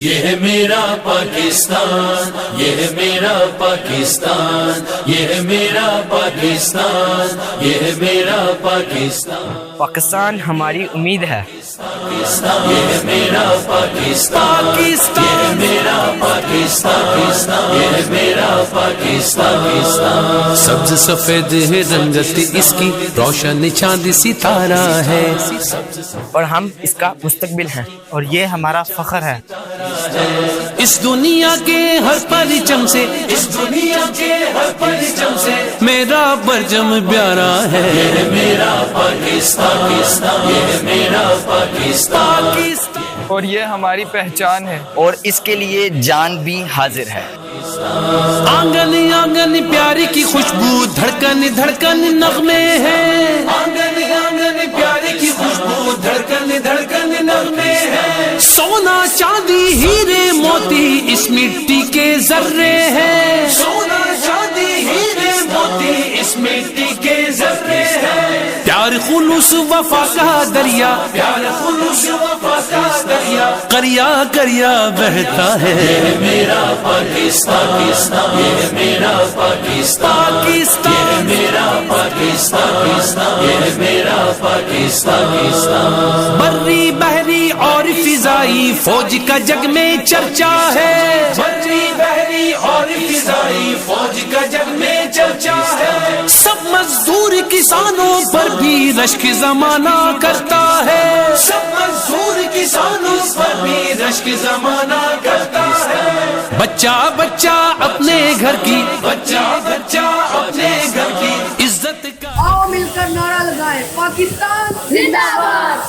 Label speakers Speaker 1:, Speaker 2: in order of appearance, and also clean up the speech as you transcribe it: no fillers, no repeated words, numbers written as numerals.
Speaker 1: یہ ہے میرا پاکستان، یہ ہے میرا پاکستان، یہ ہے میرا پاکستان، یہ ہے میرا پاکستان۔
Speaker 2: پاکستان ہماری امید ہے۔
Speaker 1: پاکستان یہ ہے میرا پاکستان، یہ ہے میرا پاکستان، یہ ہے میرا پاکستان۔
Speaker 3: سبز سفید ہے رنگت اس کی، روشن چاند ستارہ ہے،
Speaker 2: اور ہم اس کا مستقبل ہیں، اور یہ ہمارا فخر ہے۔
Speaker 3: اس دنیا کے ہر پرچم سے،
Speaker 1: اس دنیا کے ہر پرچم سے
Speaker 3: میرا پرچم پیارا ہے۔
Speaker 1: یہ ہے میرا پاکستان، یہ ہے میرا پاکستان۔
Speaker 4: اور یہ ہماری پہچان ہے،
Speaker 2: اور اس کے لیے جان بھی حاضر ہے۔
Speaker 3: آنگن آنگن پیاری کی خوشبو، دھڑکن دھڑکن نغمے ہیں،
Speaker 1: آنگن آنگن پیارے کی خوشبو، دھڑکن دھڑکن نغمے ہیں۔
Speaker 3: سونا چاندی ہیرے موتی اس مٹی کے ذرے ہیں،
Speaker 1: سونا چاندی ہیرے موتی اس مٹی کے ذرے ہیں۔
Speaker 3: پیار خلوص وفا کا دریا،
Speaker 1: پیار خلوص وفا کا دریا،
Speaker 3: کریا کریا بہتا ہے۔
Speaker 1: یہ ہے میرا پاکستان، یہ ہے میرا پاکستان، یہ ہے میرا پاکستان، یہ ہے میرا پاکستان۔
Speaker 3: بری بحری اور فضائی فوج کا جگ میں چرچا ہے،
Speaker 1: بری بحری اور فضائی فوج کا جگ میں چرچا ہے۔
Speaker 3: سب مزدور کسانوں پر بھی رشک زمانہ کرتا ہے،
Speaker 1: سب مزدور کسانوں پر بھی رشک زمانہ کرتا ہے۔
Speaker 3: بچہ بچہ اپنے گھر کی،
Speaker 1: بچہ بچہ اپنے گھر کی
Speaker 3: عزت کا
Speaker 5: آؤ مل کر نعرہ لگائیں، پاکستان زندہ باد۔